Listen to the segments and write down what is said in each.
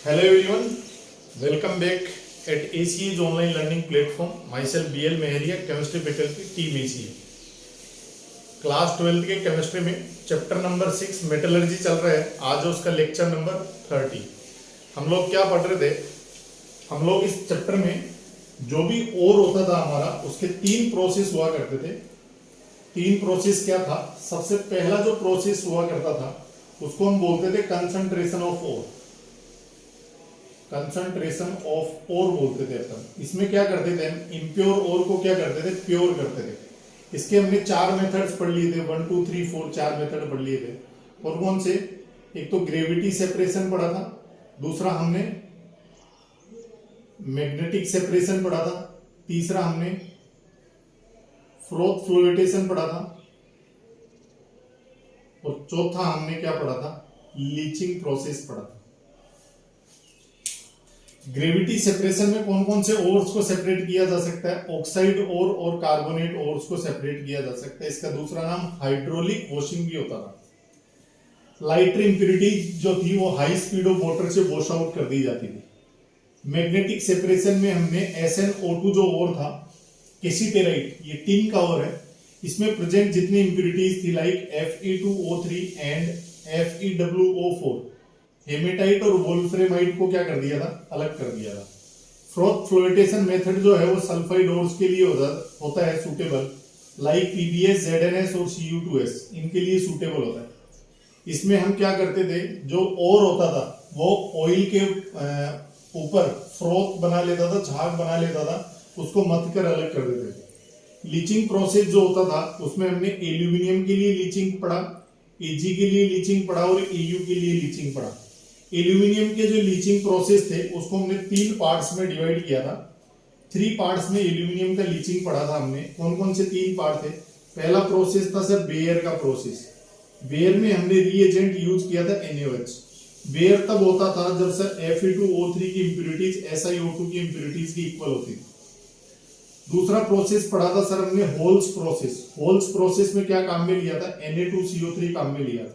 Hello everyone, welcome back at ACE's online learning platform. Myself BL Meheria, chemistry faculty, team ACE. Class 12 के chemistry में chapter number 6 metallurgy चल रहा है। आज है उसका लेक्चर नंबर 30। हम लोग क्या पढ़ रहे थे? हम लोग इस चैप्टर में जो भी और होता था हमारा, उसके 3 प्रोसेस हुआ करते थे। 3 प्रोसेस क्या था? सबसे पहला जो प्रोसेस हुआ करता था उसको हम बोलते थे concentration of ore. Concentration of ore बोलते थे अपन। इसमें क्या करते थे? इम्प्योर ओर को क्या करते थे? प्योर करते थे। इसके हमने 4 मेथड्स पढ़ लिए थे, 1 2 3 4 4 मेथड पढ़ लिए थे। और कौन से? एक तो ग्रेविटी सेपरेशन पढ़ा था, दूसरा हमने मैग्नेटिक सेपरेशन पढ़ा था, तीसरा हमने फ्रोथ फ्लोटेशन पढ़ा था, और चौथा हमने क्या पढ़ा था? लीचिंग प्रोसेस पढ़ा था। ग्रेविटी सेपरेशन में कौन कौन से ओर्स को सेपरेट किया जा सकता है? ऑक्साइड ओर और कार्बोनेट ओर्स को सेपरेट किया जा सकता है। इसका दूसरा नाम हाइड्रोलिक वॉशिंग भी होता था। लाइटर इंप्योरिटी जो थी वो हाई स्पीड ऑफ वाटर से वॉश आउट कर दी जाती थी। मैग्नेटिक सेपरेशन में हमने SnO2 जो ओर था, कैसीटेराइट, ये टिन का ओर है, इसमें प्रेजेंट जितनी इंप्योरिटीज थी like Fe2O3 and FeWO4, haematite और वोल्फ्रेमाइट को क्या कर दिया था? अलग कर दिया था। फ्रोथ फ्लोटेशन मेथड जो है वो सल्फाइड ओर्स के लिए होता है सूटेबल, लाइक PbS, ZnS और Cu2S, इनके लिए सूटेबल होता है। इसमें हम क्या करते थे? जो ओर होता था वो ऑयल के ऊपर फ्रोथ बना लेता था, झाग बना लेता था, उसको मथ कर अलग कर देते थे। लीचिंग प्रोसेस जो होता था उसमें हमने एल्यूमिनियम के लिए लीचिंग पढ़ा, Ag के लिए लीचिंग पढ़ा और Au के लिए लीचिंग पढ़ा। एल्यूमिनियम के जो लीचिंग प्रोसेस थे उसको हमने 3 पार्ट्स में डिवाइड किया था। 3 पार्ट्स में एल्यूमिनियम का लीचिंग पढ़ा था हमने। कौन कौन से 3 पार्ट थे? पहला प्रोसेस था सर बेयर का प्रोसेस। बेयर में हमने रिएजेंट यूज किया था NaOH। बेयर तब होता था जब सर Fe2O3 की इंप्योरिटीज SiO2 की इंप्योरिटीज की इक्वल होती थी। दूसरा प्रोसेस पढ़ा था सर हमने होल्स प्रोसेस। होल्स प्रोसेस में क्या काम में लिया था? Na2CO3 काम में लिया था।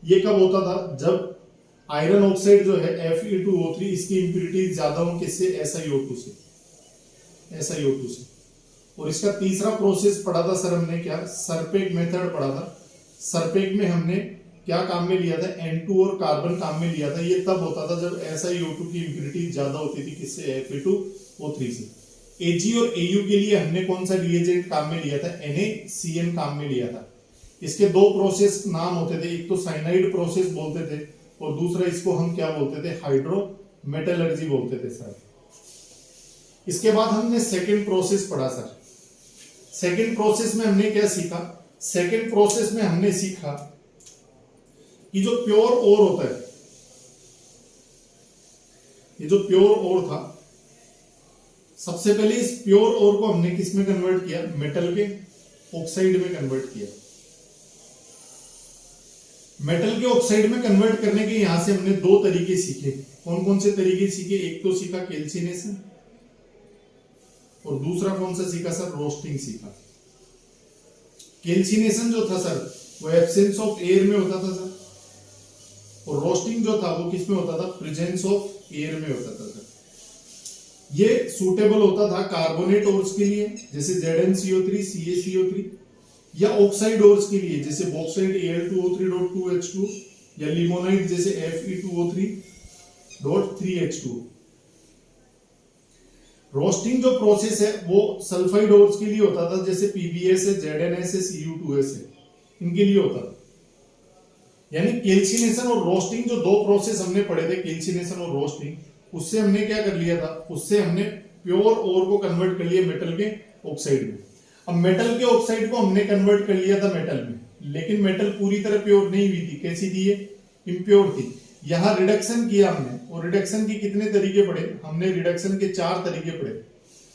ये कब होता था? जब आयरन ऑक्साइड जो है Fe2O3, इसकी इंप्योरिटीज ज्यादा हो किससे? SiO2 से। और इसका तीसरा प्रोसेस पढ़ा था सर हमने क्या? सरपेक मेथड पढ़ा था। सरपेक में हमने क्या काम में लिया था? N2 और कार्बन काम में लिया था। ये तब होता था जब SiO2 की इंप्योरिटीज ज्यादा होती थी किससे? Fe2O3 से। Ag और Au के लिए हमने कौन सा रिएजेंट काम में लिया था? NaCN काम में लिया था। इसके 2 प्रोसेस नाम होते थे, एक तो साइनाइड प्रोसेस बोलते थे और दूसरा इसको हम क्या बोलते थे? हाइड्रोमेटलर्जी बोलते थे सर। इसके बाद हमने सेकंड प्रोसेस पढ़ा सर। सेकंड प्रोसेस में हमने क्या सीखा? सेकंड प्रोसेस में हमने सीखा कि जो प्योर ओर होता है, ये जो प्योर ओर था, सबसे पहले इस प्योर ओर को हमने किस में कन्वर्ट किया? मेटल के ऑक्साइड में कन्वर्ट किया। मेटल के ऑक्साइड में कन्वर्ट करने के यहां से हमने 2 तरीके सीखे। कौन कौन से तरीके सीखे? एक तो सीखा कैल्सिनेशन और दूसरा कौन सा सीखा सर? रोस्टिंग सीखा। कैल्सिनेशन जो था सर वो एब्सेंस ऑफ एयर में होता था सर, और रोस्टिंग जो था वो किस में होता था? प्रेजेंस ऑफ एयर में होता था सर। ये सूटेबल होता था कार्बोनेट ओर्स के लिए जैसे ZnCO3, CaCO3, या ऑक्साइड ओर्स के लिए जैसे बॉक्साइड Al2O3.2H2 या लिमोनाइट जैसे Fe2O3.3H2। रोस्टिंग जो प्रोसेस है वो सल्फाइड ओर्स के लिए होता था जैसे PbS है, ZnS है, Cu2S है, इनके लिए होता था। यानी कैल्सिनेशन और रोस्टिंग जो 2 प्रोसेस हमने पढ़े थे, कैल्सिनेशन और रोस्टिंग, उससे हमने क्या कर लिया था? उससे हमने प्योर ओर को कन्वर्ट कर लिया मेटल के ऑक्साइड में। अब मेटल के ऑक्साइड को हमने कन्वर्ट कर लिया था मेटल में, लेकिन मेटल पूरी तरह प्योर नहीं हुई थी। कैसी थी ये? इम्प्योर थी। यहां रिडक्शन किया हमने, और रिडक्शन के कितने तरीके पढ़े? हमने रिडक्शन के 4 तरीके पढ़े।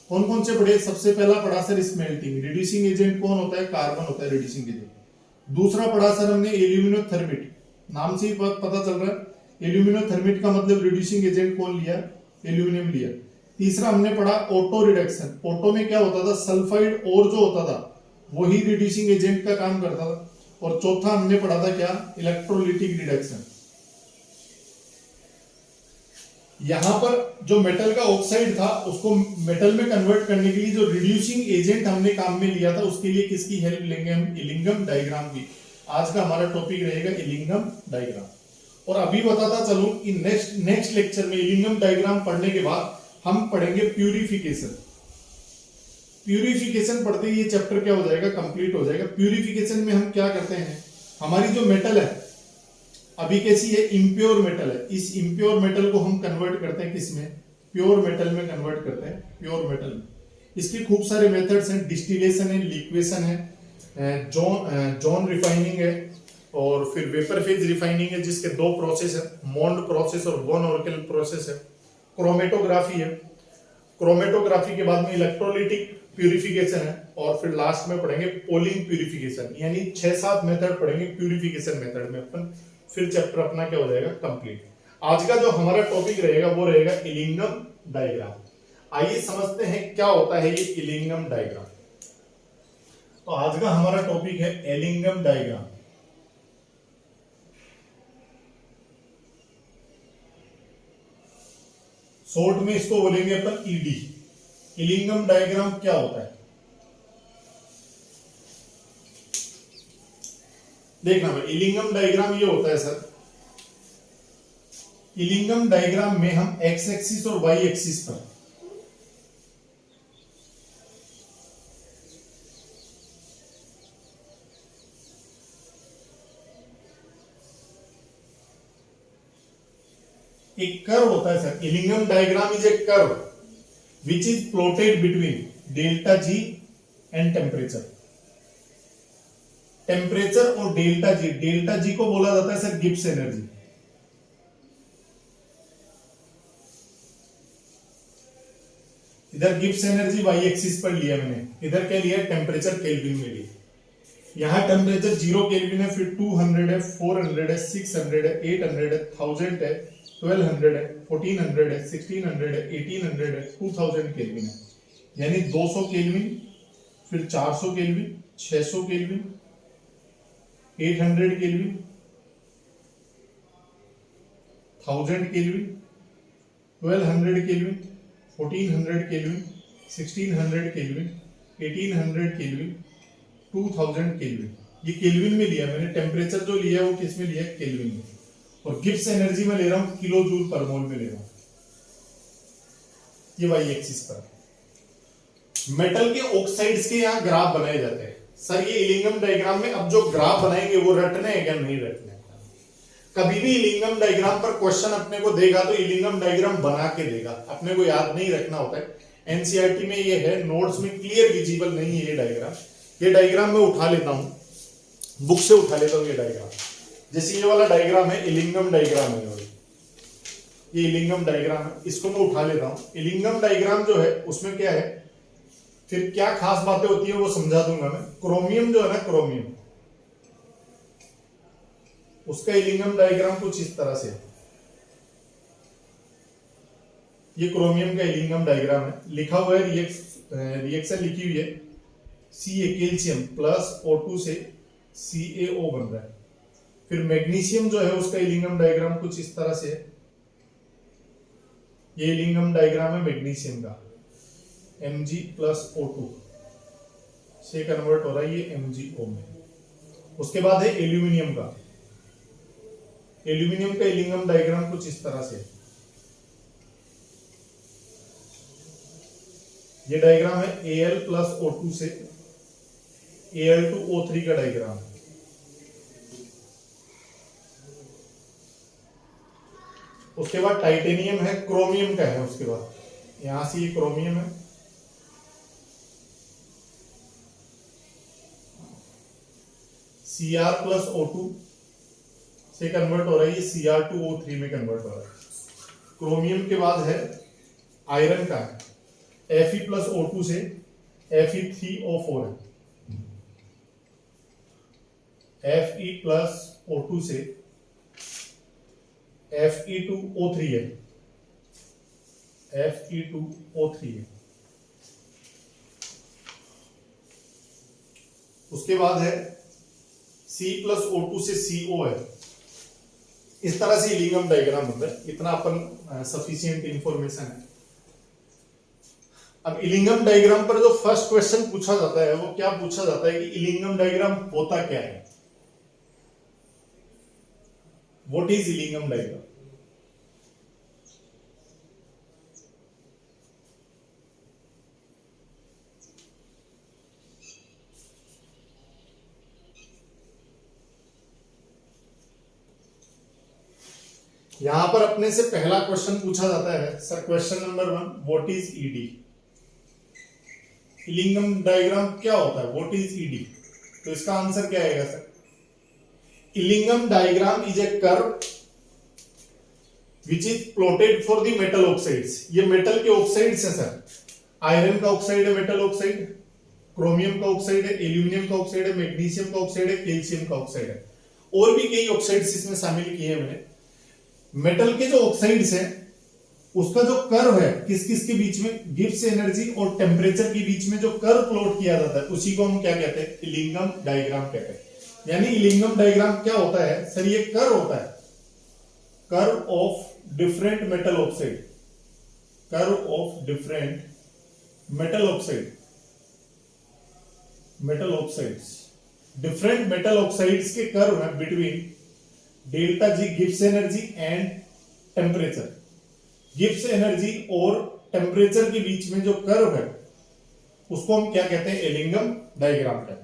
कौन कौन से पढ़े? सबसे पहला पढ़ा सर स्मेल्टिंग। रिड्यूसिंग एजेंट कौन होता है? कार्बन होता है रिड्यूसिंग एजेंट। दूसरा पढ़ा सर हमने एल्यूमिनोथर्मिट। नाम से ही पता चल रहा है एल्यूमिनोथर्मिट का मतलब रिड्यूसिंग एजेंट कौन लिया? एल्यूमिनियम लिया। तीसरा हमने पढ़ा ऑटो रिडक्शन। ऑटो में क्या होता था? सल्फाइड और जो होता था वही रिड्यूसिंग एजेंट का काम करता था। और चौथा हमने पढ़ा था क्या? Electrolytic reduction. यहां पर जो मेटल का ऑक्साइड था उसको मेटल में कन्वर्ट करने के लिए जो रिड्यूसिंग एजेंट हमने काम में लिया था उसके लिए किसकी हेल्प लेंगे हम? इलिंगम डायग्राम की। आज का हमारा टॉपिक रहेगा इलिंगम डायग्राम। और अभी बताता चलूं कि नेक्स्ट लेक्चर में इलिंगम डायग्राम पढ़ने के बाद हम पढ़ेंगे प्यूरिफिकेशन। प्यूरिफिकेशन पढ़ते ही ये चैप्टर क्या हो जाएगा? कंप्लीट हो जाएगा। प्यूरिफिकेशन में हम क्या करते हैं? हमारी जो मेटल है अभी कैसी है? इम्प्योर मेटल है। इस इम्प्योर मेटल को हम कन्वर्ट करते हैं किसमें? प्योर मेटल में कन्वर्ट करते हैं, प्योर मेटल में। इसके खूब सारे मेथड्स हैं, डिस्टिलेशन है, लिक्वेशन है, जॉन रिफाइनिंग है, और फिर वेपर फेज रिफाइनिंग है जिसके दो प्रोसेस है, मोल्ड प्रोसेस और वन ऑर्गेल प्रोसेस है। क्रोमेटोग्राफी है, क्रोमेटोग्राफी के बाद में इलेक्ट्रोलिटिक प्यूरिफिकेशन है, और फिर लास्ट में पढ़ेंगे पोलिंग प्यूरिफिकेशन। यानी 6-7 मेथड पढ़ेंगे प्यूरिफिकेशन मेथड में अपन। फिर चैप्टर अपना क्या हो जाएगा? कंप्लीट। आज का जो हमारा टॉपिक रहेगा वो रहेगा इलिंगम डायग्राम। आइए समझते हैं क्या होता है ये इलिंगम डायग्राम। तो आज का हमारा टॉपिक है इलिंगम डायग्राम। शॉर्ट में इसको बोलेंगे अपन ईडी। इलिंगम डायग्राम क्या होता है? देखना भाई, इलिंगम डायग्राम ये होता है सर, इलिंगम डायग्राम में हम एक्स एक्सिस और वाई एक्सिस पर एक कर्व होता है sir. Ellingham diagram is a curve which is plotted between delta G and temperature. Temperature और डेल्टा जी को बोला जाता है सर गिब्स एनर्जी। इधर गिब्स एनर्जी वाई एक्सिस पर लिया मैंने, इधर क्या लिया? टेम्परेचर केल्विन में लिया। यहां टेम्परेचर 0 केल्विन है, फिर 200 है, 400 है, 600 है, 800 है, 1000 है, 1200 है, 1400 है, 1600 है, 1800 है, 2000 केल्विन है। यानी 200 केल्विन, फिर 400 kelvin, 600 kelvin, 800 kelvin, 1000 kelvin, 1200 kelvin, 1400 kelvin, 1600 kelvin, 1800 kelvin, 2000 kelvin. ये केल्विन में लिया मैंने। टेम्परेचर जो लिया है वो किस में लिया है? केल्विन में। और गिब्स एनर्जी में ले रहा हूं किलो जूल पर मोल में ले रहा हूं। ये वाई एक्सिस पर। मेटल के ऑक्साइड्स के यहां ग्राफ बनाए जाते हैं सर। ये इलिंगम डायग्राम में अब जो ग्राफ बनाएंगे वो रटने हैं क्या? नहीं रटने। कभी भी इलिंगम डायग्राम पर क्वेश्चन अपने को देगा तो इलिंगम डायग्राम बना के देगा, अपने को याद नहीं रखना होता है। एनसीईआरटी में ये है, नोट्स में क्लियर विजिबल नहीं है ये डायग्राम। ये डायग्राम मैं उठा लेता हूं, बुक से उठा लेता हूं ये डायग्राम। जैसे ये वाला डायग्राम है, इलिंगम डायग्राम है, ये इलिंगम डायग्राम है, इसको मैं उठा लेता हूं। इलिंगम डायग्राम जो है उसमें क्या है, फिर क्या खास बातें होती है वो समझा दूंगा मैं। क्रोमियम जो है ना, क्रोमियम, उसका इलिंगम डायग्राम कुछ इस तरह से है। ये क्रोमियम का इलिंगम डायग्राम है। लिखा हुआ है, रिएक्शन लिखी हुई है, सी कैल्शियम प्लस O2 से CaO बन रहा है। फिर मैग्नीशियम जो है उसका इलिंगम डायग्राम कुछ इस तरह से है। ये इलिंगम डायग्राम है मैग्नीशियम का, Mg प्लस O2 से कन्वर्ट हो रहा है ये MgO में। उसके बाद है एल्यूमिनियम का। एल्यूमिनियम का इलिंगम डायग्राम कुछ इस तरह से है। ये डायग्राम है Al प्लस O2 से Al2O3 का डायग्राम है। उसके बाद टाइटेनियम है, क्रोमियम का है। उसके बाद यहां से ये क्रोमियम है, Cr प्लस O2 से कन्वर्ट हो रहा है, ये Cr2O3 में कन्वर्ट हो रहा है। क्रोमियम के बाद है आयरन का, Fe प्लस O2 से Fe3O4 है। Fe प्लस O2 से Fe2O3 है, Fe2O3 है। उसके बाद है C प्लस O2 से CO है, इस तरह से इलिंगम डायग्राम होता है। इतना अपन सफिशिएंट इंफॉर्मेशन है। अब इलिंगम डायग्राम पर जो फर्स्ट क्वेश्चन पूछा जाता है वो क्या पूछा जाता है कि इलिंगम डायग्राम होता क्या है? What is Ellingham diagram? यहां पर अपने से पहला क्वेश्चन पूछा जाता है sir, question number 1, what is ED? Ellingham diagram क्या होता है? What is ED? तो इसका आंसर क्या आएगा sir? Ellingham diagram is a curve which is plotted for the metal oxides. ये मेटल के ऑक्साइड्स है सर। आयरन का ऑक्साइड है मेटल ऑक्साइड, क्रोमियम का ऑक्साइड है, एल्यूमिनियम का ऑक्साइड है, मैग्नीशियम का ऑक्साइड है, कैल्शियम का ऑक्साइड है, और भी कई ऑक्साइड्स इसमें शामिल किए हैं मैंने। मेटल के जो ऑक्साइड्स हैं उसका जो कर्व है किस किस के बीच में, गिब्स एनर्जी और टेम्परेचर के बीच में जो कर्व प्लॉट किया जाता है उसी को हम क्या कहते हैं? इलिंगम डायग्राम कहते हैं। यानी इलिंगम डायग्राम क्या होता है सर? ये कर्व होता है, curve of different metal oxide, curve of different metal oxide, metal oxides, different metal oxides के कर्व है between delta ji Gibbs energy and temperature. Gibbs energy और टेम्परेचर के बीच में जो कर्व है उसको हम क्या कहते हैं? इलिंगम डायग्राम कहते हैं।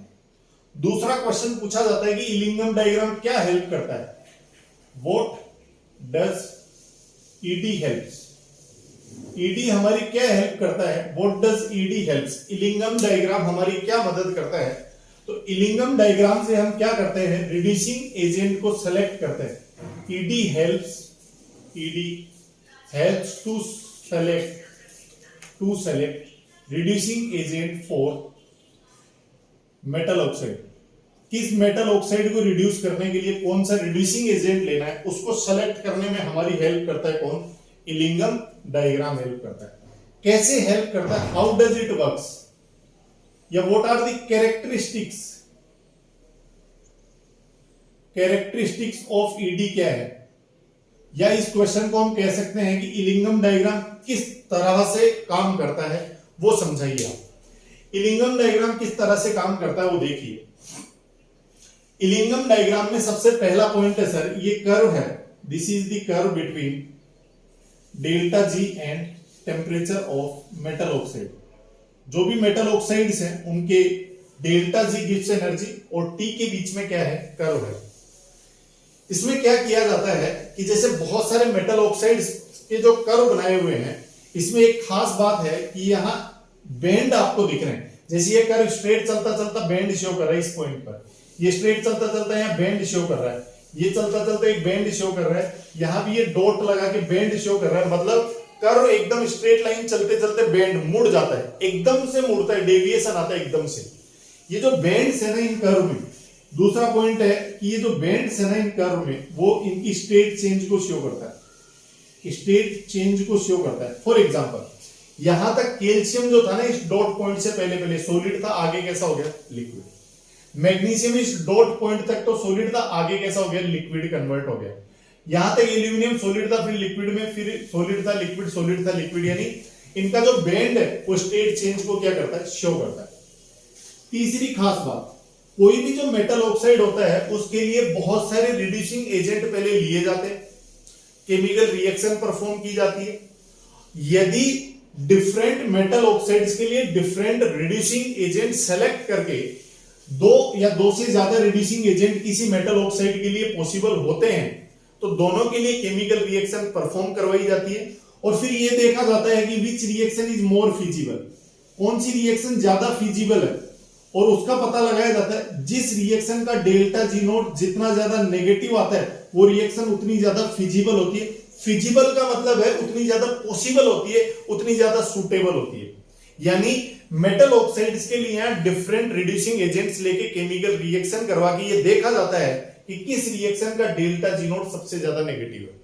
दूसरा क्वेश्चन पूछा जाता है कि इलिंगम डायग्राम क्या हेल्प करता है? What does ED helps? ED हमारी क्या हेल्प करता है? What does ED helps? Ellingham diagram हमारी क्या मदद करता है? तो इलिंगम डायग्राम से हम क्या करते हैं? रिड्यूसिंग एजेंट को सेलेक्ट करते हैं। ED helps to select reducing agent for metal oxide. किस मेटल ऑक्साइड को रिड्यूस करने के लिए कौन सा रिड्यूसिंग एजेंट लेना है उसको सेलेक्ट करने में हमारी हेल्प करता है कौन? इलिंगम डायग्राम हेल्प करता है। कैसे हेल्प करता है? हाउ डज इट वर्क्स, या what are the characteristics of ED क्या है? या इस क्वेश्चन को हम कह सकते हैं कि इलिंगम डायग्राम किस तरह से काम करता है वो समझाइए आप। इलिंगम डायग्राम किस तरह से काम करता है वो देखिए। इलिंगम डायग्राम में सबसे पहला पॉइंट है सर, ये कर्व है, this is the curve between delta G and temperature of metal oxide. जो भी मेटल ऑक्साइड्स हैं उनके डेल्टा जी गिब्स एनर्जी और टी के बीच में क्या है? कर्व है। इसमें क्या किया जाता है कि जैसे बहुत सारे मेटल ऑक्साइड्स के जो कर्व बनाए हुए हैं, इसमें एक खास बात है कि यहाँ बेंड आपको दिख रहे हैं। जैसे ये कर्व स्ट्रेट चलता चलता बेंड शो कर रहा है इस पॉइंट पर, ये स्ट्रेट चलता चलता यहाँ बेंड शो कर रहा है, ये चलता चलता एक बेंड शो कर रहा है, यहाँ भी ये डॉट लगा के बेंड शो कर रहा है। मतलब कर्व एकदम स्ट्रेट लाइन चलते चलते बेंड मुड़ जाता है, एकदम से मुड़ता है, डेविएशन आता है एकदम से। ये जो बेंड्स है ना इन कर्व में, दूसरा पॉइंट है कि ये जो बेंड्स है ना इन कर्व में वो इनकी स्टेट चेंज को शो करता है, स्टेट चेंज को शो करता है। फॉर एग्जांपल यहां तक कैल्शियम जो था ना इस डॉट पॉइंट से पहले सॉलिड था, आगे कैसा हो गया? लिक्विड। मैग्नीशियम इस डॉट पॉइंट तक तो सॉलिड था, आगे कैसा हो गया? लिक्विड कन्वर्ट हो गया। यहां तक एल्यूमिनियम सॉलिड था, फिर लिक्विड में, फिर सॉलिड था लिक्विड, सॉलिड था लिक्विड, यानी इनका जो बेंड है वो स्टेट चेंज को क्या करता है? शो करता है। तीसरी खास बात, कोई भी जो मेटल ऑक्साइड होता है उसके लिए बहुत सारे रिड्यूसिंग एजेंट पहले लिए जाते हैं, केमिकल रिएक्शन परफॉर्म की जाती है। यदि डिफरेंट मेटल ऑक्साइड्स के लिए डिफरेंट रिड्यूसिंग एजेंट सेलेक्ट करके दो या दो से ज्यादा रिड्यूसिंग एजेंट किसी मेटल ऑक्साइड के लिए पॉसिबल होते हैं तो दोनों के लिए केमिकल रिएक्शन परफॉर्म करवाई जाती है और फिर यह देखा जाता है कि which reaction is more feasible, कौन सी रिएक्शन ज्यादा फिजिबल है, और उसका पता लगाया जाता है। जिस रिएक्शन का डेल्टा जी नोट जितना ज्यादा नेगेटिव आता है वो रिएक्शन उतनी ज्यादा फिजिबल होती है। फिजिबल का मतलब है उतनी ज्यादा पॉसिबल होती है, उतनी ज्यादा सुटेबल होती है। यानी मेटल ऑक्साइड्स के लिए डिफरेंट रिड्यूसिंग एजेंट्स लेके केमिकल रिएक्शन करवा के ये देखा जाता है कि किस रिएक्शन का डेल्टा जी नोट सबसे ज्यादा नेगेटिव है।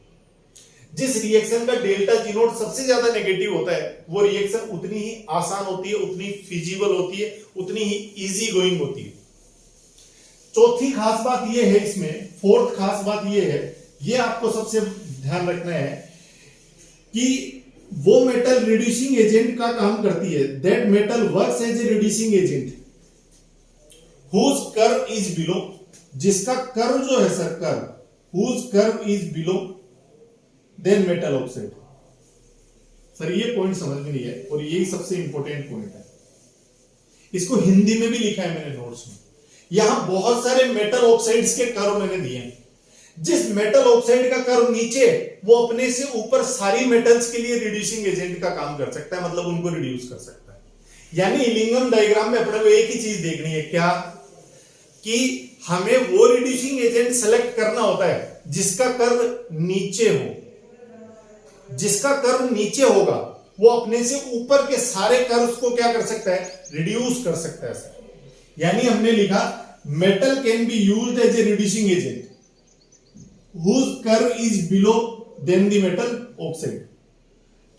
जिस रिएक्शन का डेल्टा जी नोट सबसे ज्यादा नेगेटिव होता है वो रिएक्शन उतनी ही आसान होती है, उतनी फिजिबल होती है, उतनी ही इजी गोइंग होती है। चौथी खास बात ये है, इसमें फोर्थ खास बात ये है ये आपको सबसे ध्यान रखना है कि वो मेटल रिड्यूसिंग एजेंट का काम करती है, that metal works as a reducing agent whose curve is below, जिसका कर्व जो है sir, curve whose curve is below then metal oxide. Sir ये पॉइंट समझ में नहीं है और यही सबसे इंपॉर्टेंट पॉइंट है, इसको हिंदी में भी लिखा है मैंने नोट्स में। यहां बहुत सारे मेटल ऑक्साइड्स के कर्व मैंने दिए हैं। जिस मेटल ऑक्साइड का कर्व नीचे, वो अपने से ऊपर सारी मेटल्स के लिए रिड्यूसिंग एजेंट का काम कर सकता है, मतलब उनको रिड्यूस कर सकता है। यानी इलिंगम डायग्राम में अपने को एक ही चीज देखनी है, क्या कि हमें वो रिड्यूसिंग एजेंट सेलेक्ट करना होता है जिसका कर्व नीचे हो। जिसका कर्व नीचे होगा वो अपने से ऊपर के सारे कर्व्स को क्या कर सकता है, रिड्यूस कर सकता है सर। यानी हमने लिखा metal can be used as a reducing agent whose curve is below than the metal oxide।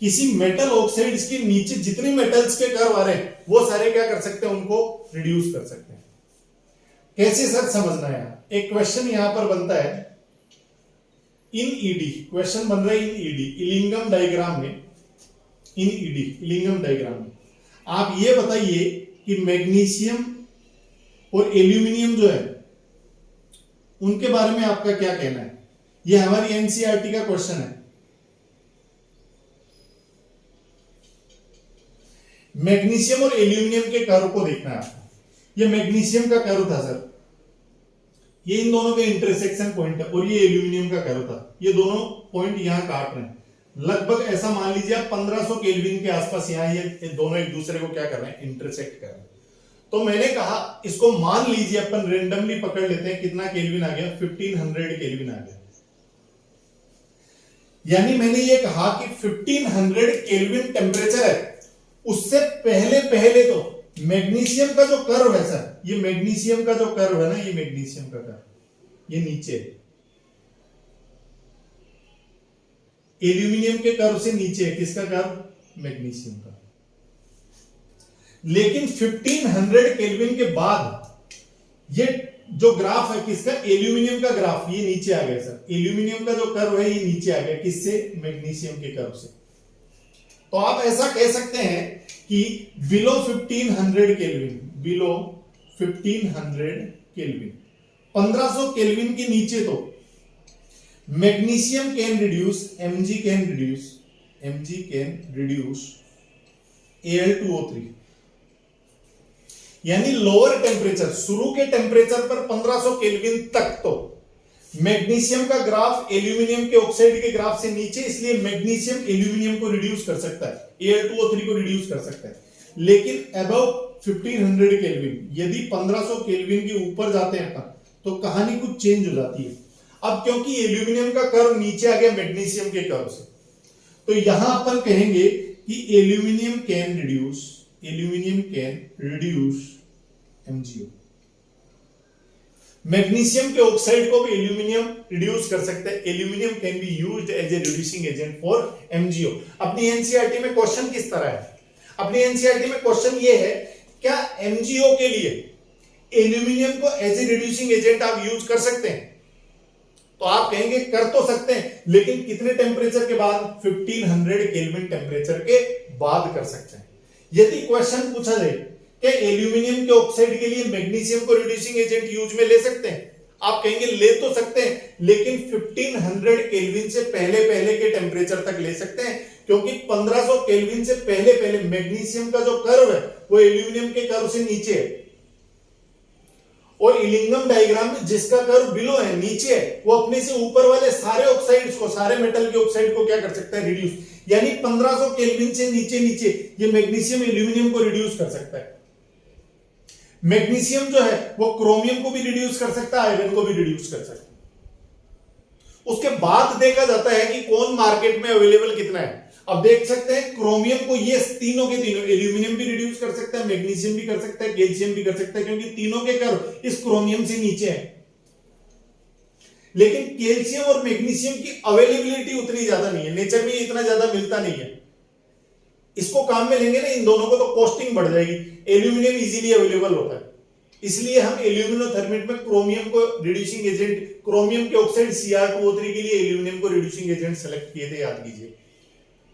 किसी मेटल ऑक्साइड्स के नीचे जितने मेटल्स के कर्व आ रहे हैं वो सारे क्या कर सकते हैं, उनको रिड्यूस कर सकते हैं। कैसे सर समझना है, एक क्वेश्चन यहां पर बनता है इन ईडी, क्वेश्चन बन रहा है इन ईडी, इलिंगम डायग्राम में, इन ईडी इलिंगम डायग्राम में आप ये बताइए कि मैग्नीशियम और एल्यूमिनियम जो है उनके बारे में आपका क्या कहना है। ये हमारी एनसीईआरटी का क्वेश्चन है। मैग्नीशियम और एल्यूमिनियम के कर्व को देखना है आपको। ये मैग्नीशियम का कर्व था सर, ये इन दोनों के इंटरसेक्शन पॉइंट है, और ये एल्यूमिनियम का कर्व था। ये दोनों पॉइंट यहां काट रहे हैं, लगभग ऐसा मान लीजिए आप 1500 केल्विन के आसपास यहां ये दोनों एक दूसरे को क्या कर रहे हैं, इंटरसेक्ट कर रहे हैं। तो मैंने कहा इसको मान लीजिए अपन रेंडमली पकड़ लेते हैं, कितना केल्विन आ गया, 1500 केल्विन आ गया। यानी मैंने ये कहा कि 1500 केल्विन टेम्परेचर है, उससे पहले पहले तो मैग्नीशियम का जो कर्व है सर, ये मैग्नीशियम का जो कर्व है ना, ये मैग्नीशियम का कर्व ये नीचे है, एल्यूमिनियम के कर्व से नीचे है। किसका कर्व, मैग्नीशियम का। लेकिन 1500 केल्विन के बाद ये जो ग्राफ है किसका, एल्यूमिनियम का ग्राफ, ये नीचे आ गया सर। एल्यूमिनियम का जो कर्व है ये नीचे आ गया, किससे, मैग्नीशियम के कर्व से। तो आप ऐसा कह सकते हैं कि below 1500 kelvin, below 1500 kelvin, 1500 kelvin के नीचे तो magnesium can reduce, Mg can reduce, Mg can reduce Al2O3। यानी लोअर टेम्परेचर, शुरू के टेम्परेचर पर 1500 केल्विन तक तो मैग्नीशियम का ग्राफ एल्यूमिनियम के ऑक्साइड के ग्राफ से नीचे, इसलिए मैग्नीशियम एल्यूमिनियम को रिड्यूस कर सकता है, Al2O3 को रिड्यूस कर सकता है। लेकिन अबव 1500 केल्विन, यदि 1500 केल्विन के ऊपर जाते हैं तो कहानी कुछ चेंज हो जाती है। अब क्योंकि एल्यूमिनियम का कर्व नीचे आ गया मैग्नीशियम के कर्व से, तो यहां अपन कहेंगे कि aluminium can reduce, aluminium can reduce MgO। Magnesium के ऑक्साइड को भी एल्यूमिनियम रिड्यूस कर सकते हैं। Aluminium can be used as a reducing agent for MgO। अपनी एनसीईआरटी में क्वेश्चन किस तरह है, अपनी एनसीईआरटी में क्वेश्चन ये है, क्या MgO के लिए एल्यूमिनियम को एज ए रिड्यूसिंग एजेंट आप यूज कर सकते हैं? तो आप कहेंगे कर तो सकते हैं, लेकिन कितने टेम्परेचर के बाद, 1500 केल्विन टेम्परेचर के बाद कर सकते हैं। यदि क्वेश्चन पूछा जाए कि एल्यूमिनियम के ऑक्साइड के लिए मैग्नीशियम को रिड्यूसिंग एजेंट यूज में ले सकते हैं, आप कहेंगे ले तो सकते हैं, लेकिन 1500 केल्विन से पहले पहले के टेम्परेचर तक ले सकते हैं, क्योंकि 1500 केल्विन से पहले पहले मैग्नीशियम का जो कर्व है वो एल्यूमिनियम के कर्व से नीचे है, और इलिंगम डायग्राम में जिसका कर्व बिलो है, नीचे है, वो अपने से ऊपर वाले सारे ऑक्साइड्स को, सारे मेटल के ऑक्साइड को क्या कर सकता है, रिड्यूस। यानी 1500 केल्विन से नीचे नीचे ये मैग्नीशियम एल्यूमिनियम को रिड्यूस कर सकता है। मैग्नीशियम जो है वो क्रोमियम को भी रिड्यूस कर सकता है, आयरन को भी रिड्यूस कर सकता है। उसके बाद देखा जाता है कि कौन मार्केट में अवेलेबल कितना है। अब देख सकते हैं क्रोमियम को ये तीनों के तीनों, एल्यूमिनियम भी रिड्यूस कर सकता है, मैग्नीशियम भी कर सकता है, कैल्शियम भी कर सकता है, क्योंकि तीनों के कर्व इस क्रोमियम से नीचे है। लेकिन कैल्शियम और मैग्नीशियम की अवेलेबिलिटी उतनी ज्यादा नहीं है, नेचर में इतना ज्यादा मिलता नहीं है। इसको काम में लेंगे ना इन दोनों को, तो कॉस्टिंग बढ़ जाएगी। एल्यूमिनियम इजीली अवेलेबल होता है, इसलिए हम एल्यूमिनोथर्मेट में क्रोमियम को रिड्यूसिंग एजेंट, क्रोमियम के ऑक्साइड Cr2O3 के लिए एल्यूमिनियम को रिड्यूसिंग एजेंट सेलेक्ट किए थे, याद कीजिए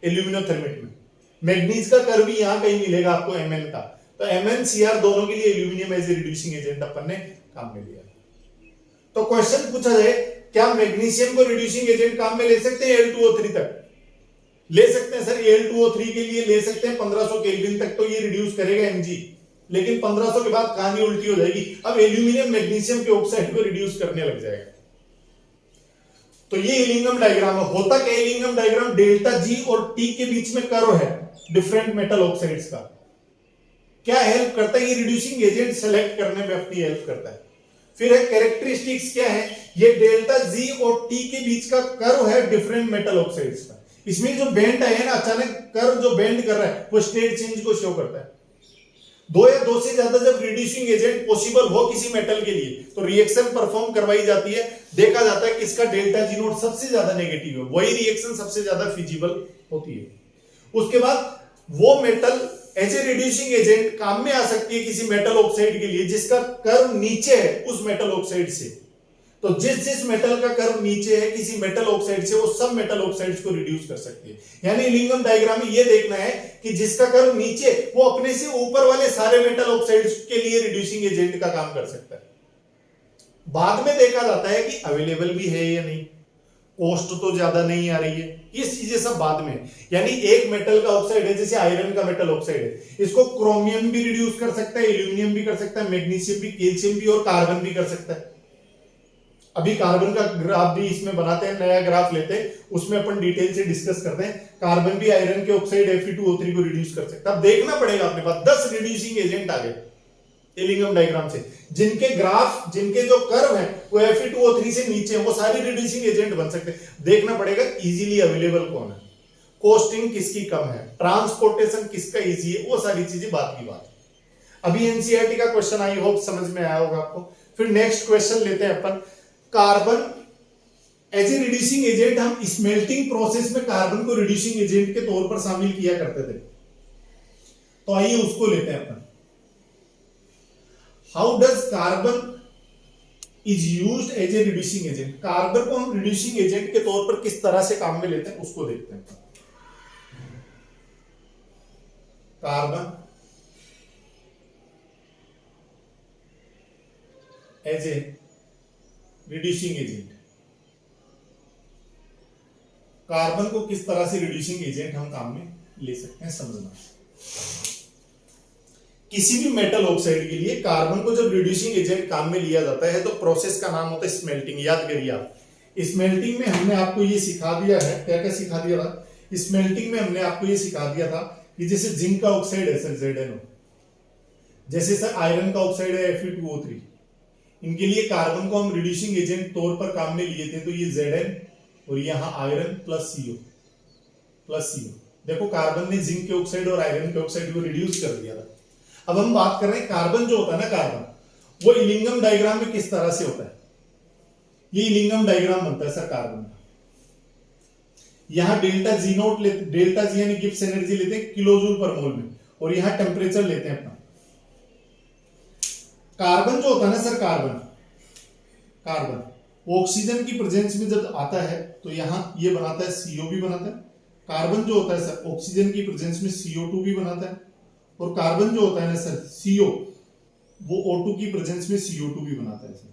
एल्यूमिनोथर्मेट में। मैग्नीज का कर्व भी यहां कहीं मिलेगा आपको Mn का, तो MnCr दोनों के लिए aluminium as a reducing agent अपन ने काम में लिया। तो क्वेश्चन पूछा जाए क्या मैग्नीशियम को रिड्यूसिंग एजेंट काम में ले सकते हैं Al2O3 तक? ले सकते हैं सर, Al2O3 के लिए ले सकते हैं 1500 केल्विन तक, तो ये रिड्यूस करेगा Mg, लेकिन 1500 के बाद कहानी उल्टी हो जाएगी, अब एल्यूमिनियम मैग्नीशियम के ऑक्साइड को रिड्यूस करने लग जाएगा। तो ये इलिंगम डायग्राम है। होता क्या इलिंगम डायग्राम, डेल्टा जी और टी के बीच में कर्व है डिफरेंट मेटल ऑक्साइड्स का। क्या हेल्प करता है, ये रिड्यूसिंग एजेंट सेलेक्ट करने में अपनी हेल्प करता है। फिर है कैरेक्टरिस्टिक्स क्या है, ये डेल्टा जी और टी के बीच का कर्व है डिफरेंट मेटल ऑक्साइड्स का। इसमें जो बेंड है ना, अचानक कर्व जो बेंड कर रहा है वो स्टेट चेंज को शो करता है। दो या दो से ज्यादा जब रिड्यूसिंग एजेंट पॉसिबल हो किसी मेटल के लिए तो रिएक्शन परफॉर्म करवाई जाती है, देखा जाता है कि इसका डेल्टा जी नोट सबसे ज्यादा नेगेटिव है, वही रिएक्शन सबसे ज्यादा फिजिबल होती है। उसके बाद वो metal as a reducing agent काम में आ सकती है किसी मेटल ऑक्साइड के लिए जिसका कर्व नीचे है उस मेटल ऑक्साइड से। तो जिस मेटल का कर्व नीचे है किसी मेटल ऑक्साइड से, वो सब मेटल ऑक्साइड्स को रिड्यूस कर सकती है। यानी लिंगम डायग्राम में ये देखना है कि जिसका कर्व नीचे, वो अपने से ऊपर वाले सारे मेटल ऑक्साइड्स के लिए रिड्यूसिंग एजेंट का काम कर सकता है। बाद में देखा जाता है कि अवेलेबल भी है या नहीं, कॉस्ट तो ज्यादा नहीं आ रही है, ये चीजें सब बाद में। यानी एक मेटल का ऑक्साइड है, जैसे आयरन का मेटल ऑक्साइड है, इसको क्रोमियम भी रिड्यूस कर सकता है, एल्यूमिनियम भी कर सकता है, मैग्नीशियम भी, कैल्शियम भी और कार्बन भी कर सकता है। अभी कार्बन का ग्राफ भी इसमें बनाते हैं, नया ग्राफ लेते हैं, उसमें अपन डिटेल से डिस्कस करते हैं। कार्बन भी आयरन के ऑक्साइड Fe2O3 को रिड्यूस कर सकता है। अब देखना पड़ेगा अपने पास 10 रिड्यूसिंग एजेंट आ गए एलिंगम डायग्राम से, जिनके ग्राफ, जिनके जो कर्व है वो Fe2O3 से नीचे है, वो सारी रिड्यूसिंग एजेंट बन सकते हैं। देखना पड़ेगा इजीली अवेलेबल कौन है, कॉस्टिंग किसकी कम है, ट्रांसपोर्टेशन किसका इजी है, वो सारी चीजें बात की बात है। अभी एनसीईआरटी का क्वेश्चन आई होप समझ में आया होगा आपको। फिर नेक्स्ट क्वेश्चन लेते हैं अपन, carbon as a reducing agent. हम स्मेल्टिंग प्रोसेस में कार्बन को रिड्यूसिंग एजेंट के तौर पर शामिल किया करते थे, तो आइए उसको लेते हैं अपन। How does carbon is used as a reducing agent. Carbon को हम रिड्यूसिंग एजेंट के तौर पर किस तरह से काम में लेते हैं उसको देखते हैं। Carbon as a reducing agent, carbon को किस तरह से रिड्यूसिंग एजेंट हम काम में ले सकते हैं समझना। किसी भी मेटल ऑक्साइड के लिए कार्बन को जब रिड्यूसिंग एजेंट काम में लिया जाता है तो प्रोसेस का नाम होता है स्मेल्टिंग। याद करिए आप, स्मेल्टिंग में हमने आपको ये सिखा दिया है, क्या क्या सिखा दिया था स्मेल्टिंग में, हमने आपको ये सिखा दिया था कि जैसे जिंक का ऑक्साइड है सर ZnO, जैसे सर आयरन का ऑक्साइड है Fe2O3, इनके लिए कार्बन को हम रिड्यूसिंग एजेंट तौर पर काम में लिए थे, तो ये Zn और यहां आयरन प्लस CO। देखो कार्बन ने जिंक के ऑक्साइड और आयरन के ऑक्साइड को रिड्यूस कर दिया था। अब हम बात कर रहे हैं कार्बन जो होता है ना, कार्बन वो इलिंगम डायग्राम में किस तरह से होता है। ये इलिंगम डायग्राम बनता है सर कार्बन का। यहां डेल्टा जी नोट लेते, डेल्टा जी यानी गिब्स एनर्जी लेते हैं किलोजूल पर मोल में, और यहां टेम्परेचर लेते हैं अपना। कार्बन जो होता है ना सर, कार्बन ऑक्सीजन की प्रेजेंस में जब आता है तो यहां ये बनाता है CO भी बनाता है। कार्बन जो होता है सर ऑक्सीजन की प्रेजेंस में CO2 भी बनाता है, और कार्बन जो होता है ना सर CO, वो O2 की प्रेजेंस में CO2 भी बनाता है सर।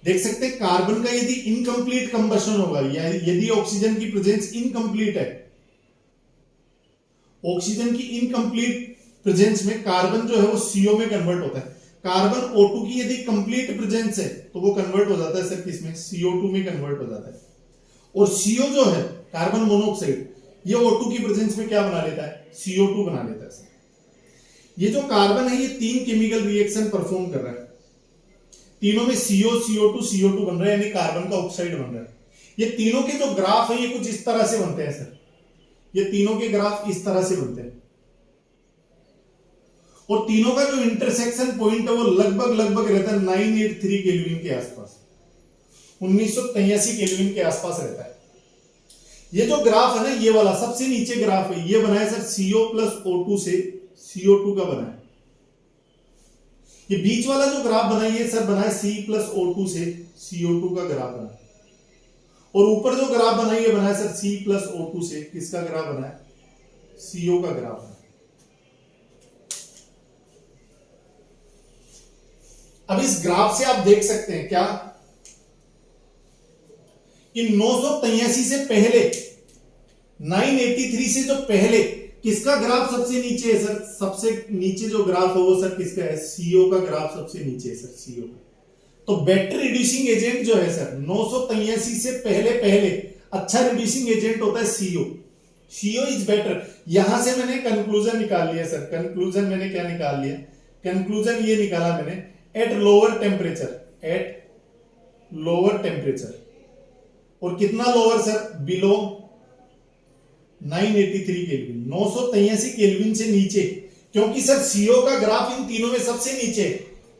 देख सकते हैं कार्बन का यदि इनकम्प्लीट कंबशन होगा, या यदि ऑक्सीजन की प्रेजेंस इनकम्प्लीट है, ऑक्सीजन की इनकम्प्लीट प्रेजेंस में कार्बन जो है वो CO में कन्वर्ट होता है। कार्बन O2 की यदि कंप्लीट प्रेजेंस है तो वो कन्वर्ट हो जाता है सर किसमें, CO2 में कन्वर्ट हो जाता है। और CO जो है कार्बन मोनोऑक्साइड, ये O2 की प्रेजेंस में क्या बना लेता है, CO2 बना लेता है सर। ये जो कार्बन है ये 3 केमिकल रिएक्शन परफॉर्म कर रहा है, तीनों में CO CO2 CO2 बन रहा है, यानी कार्बन का ऑक्साइड बन रहा है। ये तीनों के जो ग्राफ है ये कुछ इस तरह से बनते हैं सर, ये तीनों के ग्राफ इस तरह से बनते हैं, और तीनों का जो इंटरसेक्शन पॉइंट है वो लगभग रहता है 983 केल्विन के आसपास, 1983 केल्विन के आसपास रहता है। ये जो ग्राफ है ना, ये वाला सबसे नीचे ग्राफ है, ये बना है सर CO प्लस O2 से CO2 का बना है। ये बीच वाला जो ग्राफ बनाइए सर बनाए C+O2 से CO2 का ग्राफ बना, और ऊपर जो ग्राफ बनाइए बनाए सर C+O2 से किसका ग्राफ बनाए, CO का ग्राफ बनाए। अब इस ग्राफ से आप देख सकते हैं क्या कि 983 से पहले 983 से जो पहले किसका ग्राफ सबसे नीचे है सर, सबसे नीचे जो ग्राफ है वो सर किसका है, CO का ग्राफ सबसे नीचे है सर, CO का। तो बेटर रिड्यूसिंग एजेंट जो है सर 983 से पहले अच्छा रिड्यूसिंग एजेंट होता है CO। CO is better. यहां से मैंने कंक्लूजन निकाल लिया सर, कंक्लूजन मैंने क्या निकाल लिया, कंक्लूजन ये निकाला मैंने एट लोअर टेम्परेचर, और कितना lower sir, below 983 kelvin, 983 kelvin से नीचे, क्योंकि सर CO का ग्राफ इन तीनों में सबसे नीचे,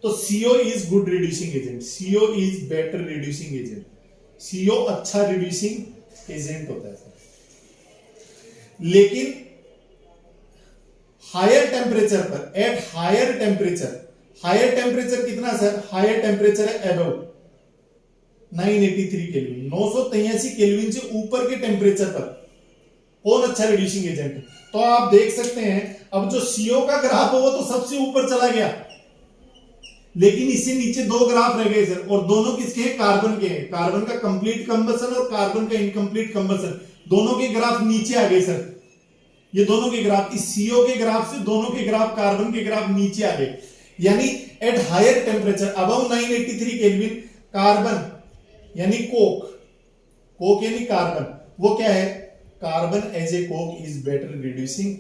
तो CO is good reducing agent, CO is better reducing agent, CO अच्छा रिड्यूसिंग एजेंट होता है सर। लेकिन हायर टेम्परेचर पर, एट हायर टेम्परेचर कितना सर, हायर टेम्परेचर है अबव 983 केल्विन, 983 केल्विन से ऊपर के टेम्परेचर पर कौन अच्छा रिड्यूसिंग एजेंट है। तो आप देख सकते हैं अब जो CO का ग्राफ है वो तो सबसे ऊपर चला गया, लेकिन इससे नीचे दो ग्राफ रह गए सर, और दोनों किसके हैं, कार्बन के हैं। कार्बन का कंप्लीट कंबशन और कार्बन का इनकम्प्लीट कंबशन, दोनों के ग्राफ नीचे आ गए सर। ये दोनों के ग्राफ, इस CO के ग्राफ से दोनों के ग्राफ, कार्बन के ग्राफ नीचे आ गए, यानी at higher temperature above 983 kelvin carbon यानी कोक यानी कार्बन, वो क्या है, carbon as a coke is better reducing.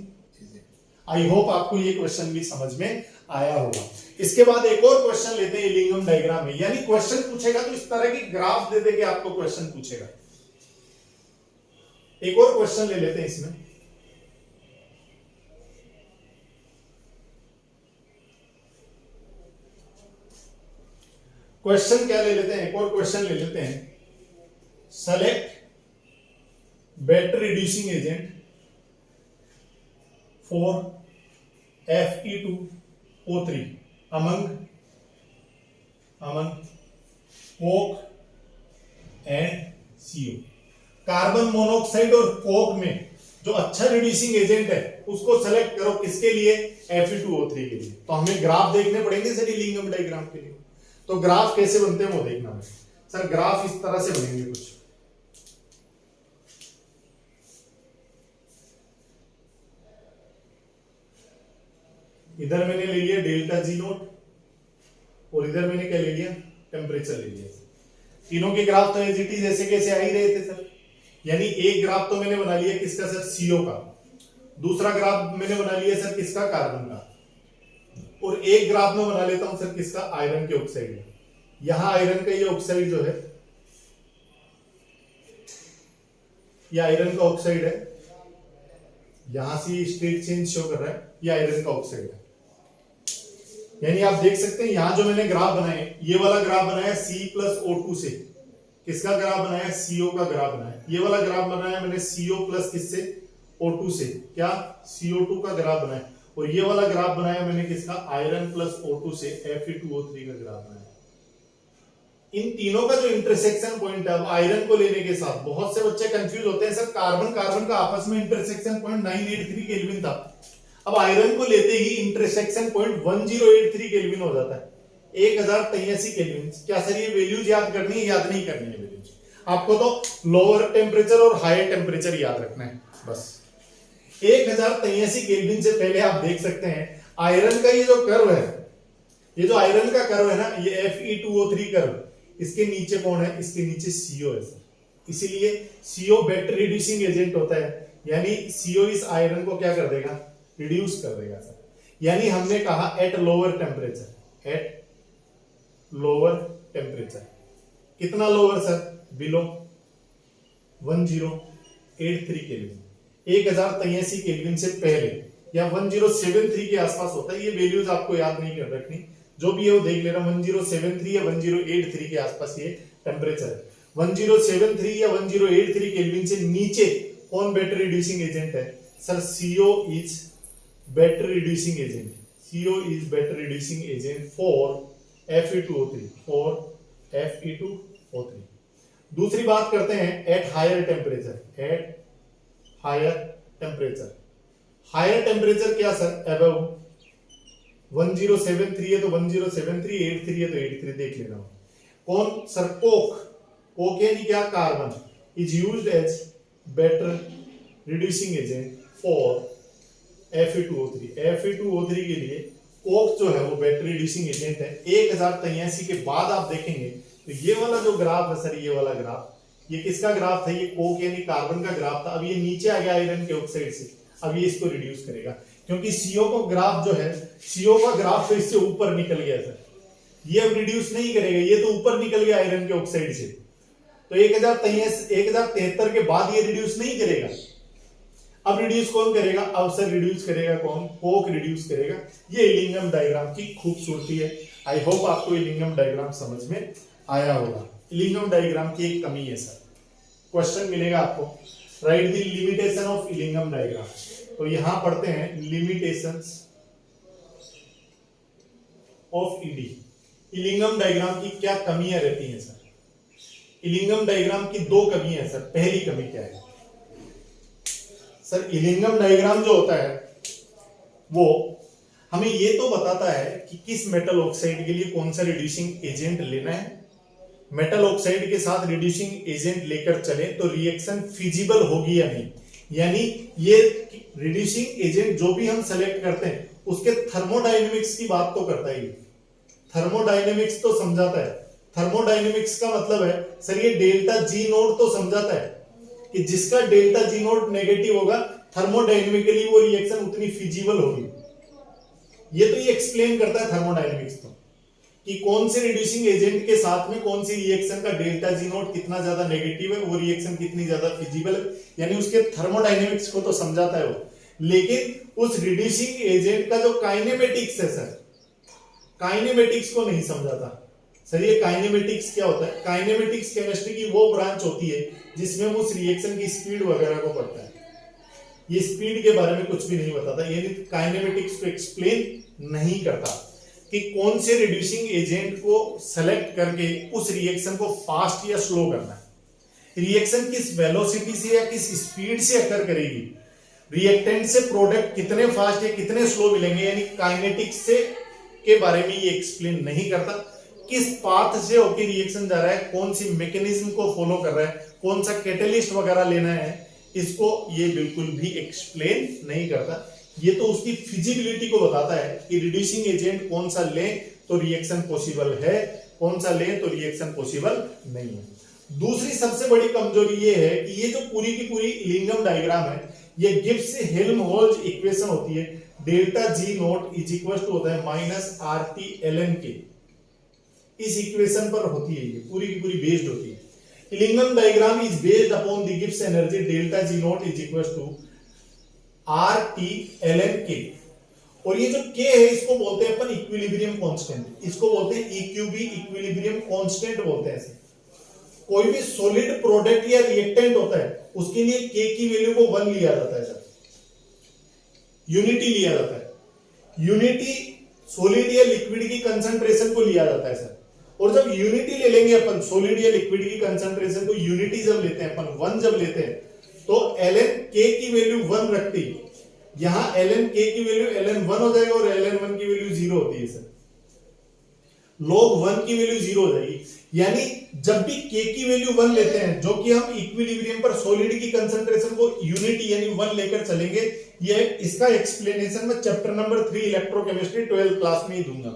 I hope आपको ये क्वेश्चन भी समझ में आया होगा। इसके बाद एक और क्वेश्चन लेते हैं लिंगम डायग्राम में, यानी क्वेश्चन पूछेगा तो इस तरह की ग्राफ दे देके आपको क्वेश्चन पूछेगा। एक और क्वेश्चन ले लेते हैं इसमें, क्वेश्चन क्या ले लेते हैं, एक और क्वेश्चन ले लेते हैं, select better reducing agent for Fe2O3 among Coke and CO। Carbon monoxide और कोक में जो अच्छा रिड्यूसिंग एजेंट है उसको सेलेक्ट करो, किसके लिए, Fe2O3 के लिए। तो हमें ग्राफ देखने पड़ेंगे सर लिंगम डायग्राम के लिए। तो ग्राफ कैसे बनते हैं वो देखना है सर। ग्राफ इस तरह से बनेंगे कुछ, इधर मैंने ले लिया डेल्टा G नोट और इधर मैंने क्या ले लिया, टेम्परेचर ले लिया। तीनों के ग्राफ तो एज इट इज ऐसे कैसे आ ही रहे थे सर, यानी एक ग्राफ तो मैंने बना लिया किसका सर, CO का, दूसरा ग्राफ मैंने बना लिया सर किसका, कार्बन का, और एक ग्राफ में बना लेता हूं सर किसका, आयरन के ऑक्साइड का। यहां आयरन का ये ऑक्साइड जो है, ये आयरन का ऑक्साइड है, यहां से स्टेट चेंज शो कर रहा है, ये आयरन का ऑक्साइड है। यानी आप देख सकते हैं यहां जो मैंने ग्राफ बनाए, ये वाला ग्राफ बनाया C+O2 से, किसका ग्राफ बनाया, CO का ग्राफ बनाया। ये वाला ग्राफ बनाया मैंने CO प्लस किससे, O2 से, क्या, CO2 का ग्राफ बनाया। और ये वाला ग्राफ बनाया मैंने किसका, आयरन प्लस O2 से Fe2O3 का ग्राफ बनाया। इन तीनों का जो इंटरसेक्शन पॉइंट है, अब आयरन को लेने के साथ बहुत से बच्चे कंफ्यूज होते हैं सर, कार्बन का आपस में इंटरसेक्शन पॉइंट 983 केल्विन था, अब आयरन को लेते ही इंटरसेक्शन पॉइंट 1083 केल्विन हो जाता है, 1083 केल्विन। क्या सर ये वैल्यूज याद करनी है, याद नहीं करनी है वैल्यूज, आपको तो लोअर टेम्परेचर और हायर टेम्परेचर याद रखना है बस। 1083 केल्विन से पहले आप देख सकते हैं आयरन का ये जो कर्व है, ये जो आयरन का कर्व है ना, ये Fe2O3 कर्व, इसके नीचे कौन है, इसके नीचे CO है सर। इसीलिए CO बेटर रिड्यूसिंग एजेंट होता है, यानी CO इस आयरन को क्या कर देगा, रिड्यूस कर देगा सर। यानी हमने कहा at lower temperature, at lower temperature, कितना lower sir, below 1083 kelvin, 1083 kelvin से पहले, या 1073 के आसपास होता है, ये वैल्यूज आपको याद नहीं कर रखनी, जो भी है वो देख लेना, 1073 या 1083 के आसपास ये टेम्परेचर है। 1073 या 1083 केल्विन से नीचे कौन बेटर रिड्यूसिंग एजेंट है sir, CO is better reducing agent, CO is better reducing agent for Fe2O3 for Fe2O3। दूसरी बात करते हैं at higher temperature. At higher temperature, higher temperature क्या सर? अबव 1073 है तो 1073, 83 है तो 83 देख लेना। कौन सर? कोक। कोक यानी क्या? Carbon is used as better reducing agent for Fe2O3। Fe2O3 के लिए कोक जो है वो बेटर रिड्यूसिंग एजेंट है। 1083 के बाद आप देखेंगे तो ये वाला जो ग्राफ है सर, ये वाला ग्राफ, ये किसका ग्राफ था? ये कोक यानी कार्बन का ग्राफ था। अब ये नीचे आ गया आयरन के ऑक्साइड से, अब ये इसको रिड्यूस करेगा क्योंकि CO का ग्राफ जो है, CO का ग्राफ तो इससे ऊपर निकल गया सर, ये अब रिड्यूस नहीं करेगा, ये तो ऊपर निकल गया आयरन के ऑक्साइड से। तो 1073 के बाद ये रिड्यूस नहीं करेगा। अब रिड्यूस कौन करेगा? अब सर रिड्यूस करेगा कौन? कोक रिड्यूस करेगा। ये इलिंगम डायग्राम की खूबसूरती है। आई होप आपको इलिंगम डायग्राम समझ में आया होगा। इलिंगम डायग्राम की एक कमी है सर, क्वेश्चन मिलेगा आपको, write the limitation of Ellingham diagram. तो यहां पढ़ते हैं limitations of ED. Ellingham diagram की क्या कमियां रहती हैं सर? इलिंगम डायग्राम की दो कमियां हैं सर। पहली कमी क्या है सर? इलिंगम डायग्राम जो होता है वो हमें ये तो बताता है कि किस मेटल ऑक्साइड के लिए कौन सा रिड्यूसिंग एजेंट लेना है। मेटल ऑक्साइड के साथ रिड्यूसिंग एजेंट लेकर चले तो रिएक्शन फिजिबल होगी या नहीं, यानी ये रिड्यूसिंग एजेंट जो भी हम सेलेक्ट करते हैं उसके थर्मोडायनेमिक्स की बात तो करता है। थर्मोडायनेमिक्स तो समझाता है। थर्मोडायनेमिक्स का मतलब है सर ये डेल्टा जी नोट तो समझाता है कि जिसका डेल्टा जी नोट नेगेटिव होगा थर्मोडायनेमिकली वो रिएक्शन उतनी फिजिबल होगी। ये तो ये एक्सप्लेन करता है थर्मोडायनेमिक्स तो, कि कौन से रिड्यूसिंग एजेंट के साथ में कौन सी रिएक्शन का डेल्टा जी नोट कितना ज्यादा नेगेटिव है, वो रिएक्शन कितनी ज्यादा फिजिबल है, यानी उसके थर्मोडायनेमिक्स को तो समझाता है वो। लेकिन उस रिड्यूसिंग एजेंट का जो काइनेमेटिक्स है सर, काइनेमेटिक्स को नहीं समझाता सर। ये काइनेमेटिक्स क्या होता है? काइनेमेटिक्स केमिस्ट्री की वो ब्रांच होती है जिसमें हम उस रिएक्शन की स्पीड वगैरह को पढ़ता है। ये स्पीड के बारे में कुछ भी नहीं बताता, यानी काइनेमेटिक्स को एक्सप्लेन नहीं करता कि कौन से रिड्यूसिंग एजेंट को सेलेक्ट करके उस रिएक्शन को फास्ट या स्लो करना है। रिएक्शन किस वेलोसिटी से या किस स्पीड से अकर करेगी, रिएक्टेंट से प्रोडक्ट कितने फास्ट या कितने स्लो मिलेंगे, यानी काइनेटिक्स से के बारे में ये एक्सप्लेन नहीं करता। किस पाथ से होकर रिएक्शन जा रहा है, कौन सी मैकेनिज्म को फॉलो कर रहा है, कौन सा कैटलिस्ट वगैरह लेना है, इसको ये बिल्कुल भी एक्सप्लेन नहीं करता। ये तो उसकी फिजिबिलिटी को बताता है कि रिड्यूसिंग एजेंट कौन सा लें तो रिएक्शन पॉसिबल है, कौन सा लें तो रिएक्शन पॉसिबल नहीं है। दूसरी सबसे बड़ी कमजोरी ये है कि ये जो पूरी की पूरी इलिंगम डायग्राम है ये गिब्स हेल्महोल्ट्ज इक्वेशन होती है। Delta G note is equal to होता है माइनस RT ln K। इस इक्वेशन पर होती है, ये पूरी की पूरी बेस्ड होती है। Ellingham diagram is based upon the Gibbs energy delta G note is equal to RT ln K। और ये जो K है इसको बोलते हैं अपन इक्विलिब्रियम कांस्टेंट, इसको बोलते हैं EQB, इक्विलिब्रियम कांस्टेंट बोलते हैं इसे। कोई भी सॉलिड प्रोडक्ट या रिएक्टेंट होता है उसके लिए K की वैल्यू को 1 लिया जाता है सर, यूनिटी लिया जाता है। यूनिटी सॉलिड या लिक्विड की कंसंट्रेशन को लिया जाता है सर। और जब यूनिटी ले लेंगे अपन सॉलिड या लिक्विड की कंसंट्रेशन को, यूनिटी जब लेते हैं अपन 1 जब लेते हैं तो ln K की वैल्यू 1 रखती है। यहां ln K की वैल्यू ln 1 हो जाएगा और ln 1 की वैल्यू 0 होती है सर। log 1 की वैल्यू 0 हो जाएगी, यानी जब भी K की वैल्यू 1 लेते हैं, जो कि हम इक्विलिब्रियम पर सॉलिड की कंसंट्रेशन को यूनिटी यानी 1 लेकर चलेंगे, ये इसका एक्सप्लेनेशन मैं chapter number 3 electrochemistry 12th class में ही दूंगा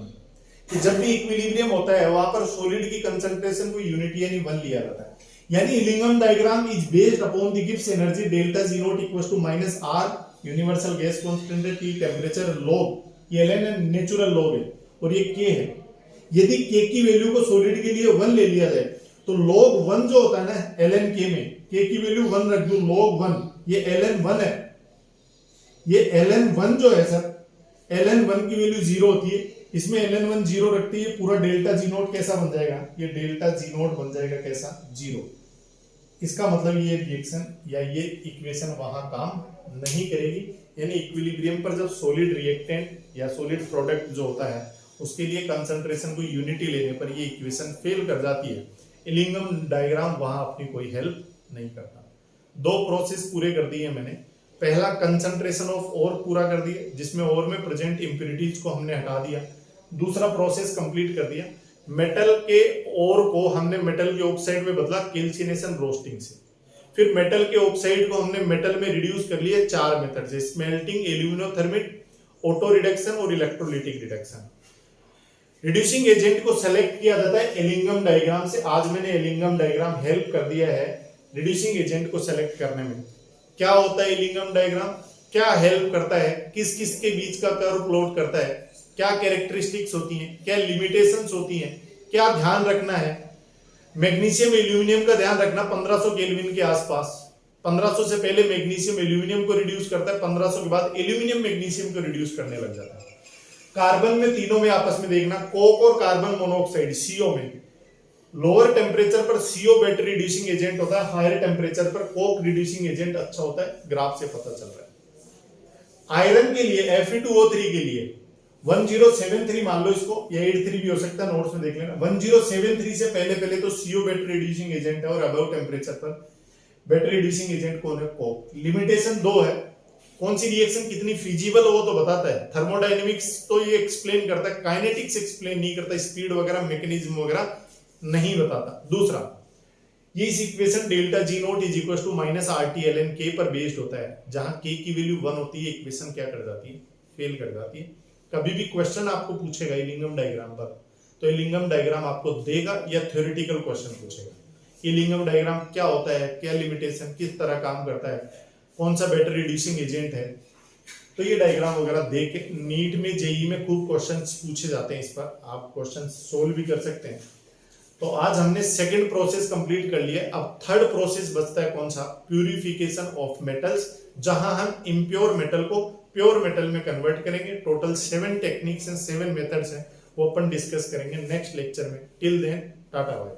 कि जब भी इक्विलिब्रियम होता है वहां पर सॉलिड की कंसंट्रेशन को यूनिटी यानी 1 लिया जाता है। यानी Ellingham diagram is based upon the Gibbs energy delta G nought equals to minus R universal gas constant T temperature log, ये ln नेचुरल log है और ये K है। यदि K की वैल्यू को सॉलिड के लिए 1 ले लिया जाए तो log 1 जो होता है ना ln K में, K की वैल्यू 1 रख दूं, log 1 ये ln 1 है। ये ln 1 जो है सर, ln 1 की वैल्यू 0 होती है, इसमें ln 1 0 रखती है, पूरा डेल्टा जी नोट कैसा बन जाएगा? ये डेल्टा जी नोट बन जाएगा कैसा? 0। इसका मतलब ये रिएक्शन या ये इक्वेशन वहां काम नहीं करेगी, यानी इक्विलिब्रियम पर जब सॉलिड रिएक्टेंट या सॉलिड प्रोडक्ट जो होता है उसके लिए कंसंट्रेशन को यूनिटी लेने पर ये इक्वेशन फेल कर जाती है। इलिंगम डायग्राम वहां अपनी कोई हेल्प नहीं करता। दो प्रोसेस पूरे कर दिए मैंने। पहला कंसंट्रेशन ऑफ ओर पूरा कर दिया जिसमें ओर में प्रेजेंट इंप्योरिटीज को हमने हटा दिया। दूसरा प्रोसेस कंप्लीट कर दिया, मेटल के ओर को हमने मेटल के ऑक्साइड में बदला कैल्सिनेशन रोस्टिंग से। फिर मेटल के ऑक्साइड को हमने मेटल में रिड्यूस कर लिया 4 मेथड से, स्मेल्टिंग, एल्यूमिनोथर्मिक, ऑटो रिडक्शन और इलेक्ट्रोलिटिक रिडक्शन। रिड्यूसिंग एजेंट को सेलेक्ट किया जाता है एलिंगम डायग्राम से। आज मैंने एलिंगम डायग्राम हेल्प कर दिया है रिड्यूसिंग एजेंट को सेलेक्ट करने में। क्या होता है एलिंगम डायग्राम, क्या हेल्प करता है, किस किस के बीच का कर्व प्लॉट करता है, क्या कैरेक्टरिस्टिक्स होती हैं, क्या लिमिटेशंस होती हैं, क्या ध्यान रखना है। मैग्नीशियम एल्यूमिनियम का ध्यान रखना 1500 केल्विन के आसपास। 1500 से पहले मैग्नीशियम एल्यूमिनियम को रिड्यूस करता है, 1500 के बाद एल्यूमिनियम मैग्नीशियम को रिड्यूस करने लग जाता है। कार्बन में तीनों में आपस में देखना, कोक और कार्बन मोनोऑक्साइड सीओ में लोअर टेम्परेचर पर सीओ बेटर रिड्यूसिंग एजेंट होता है, हायर टेम्परेचर पर कोक रिड्यूसिंग एजेंट अच्छा होता है, ग्राफ से पता चल रहा है। आयरन के लिए Fe2O3 के लिए 1073 मान लो इसको, या 83 भी हो सकता है, नोट्स में देख लेना। 1073 से पहले तो सीओ बेटर रिड्यूसिंग एजेंट है और अबव टेम्परेचर पर बेटर रिड्यूसिंग एजेंट कौन है, कोक। लिमिटेशन 2 है, कौन सी रिएक्शन कितनी फिजिबल हो वो तो बताता है। थर्मोडायनेमिक्स तो ये एक्सप्लेन करता है, काइनेटिक्स एक्सप्लेन नहीं करता, स्पीड वगैरह मैकेनिज्म वगैरह नहीं बताता। दूसरा, ये इस equation delta G naught is equal to minus RT/ln K पर बेस्ड होता है। जहां K की वैल्यू 1 होती है इक्वेशन क्या कर जाती है, फेल कर जाती है। कभी भी क्वेश्चन आपको पूछेगा एलिंगम डायग्राम पर, तो एलिंगम डायग्राम आपको देगा या थ्योरेटिकल क्वेश्चन पूछेगा। एलिंगम डायग्राम क्या होता है, क्या लिमिटेशन, किस तरह काम करता है, कौन सा बेटर रिड्यूसिंग एजेंट है, तो ये डायग्राम वगैरह देख के नीट में, जेई में खूब क्वेश्चंस पूछे जाते हैं, इस पर आप क्वेश्चन सोल्व भी कर सकते हैं। तो आज हमने सेकंड प्रोसेस कंप्लीट कर लिया। अब थर्ड प्रोसेस बचता है कौन सा, प्यूरिफिकेशन ऑफ मेटल्स, जहां हम इम्प्योर मेटल को प्योर मेटल में कन्वर्ट करेंगे। टोटल 7 टेक्निक्स एंड 7 मेथड्स हैं, वो अपन डिस्कस करेंगे नेक्स्ट लेक्चर में। Till then tata bye.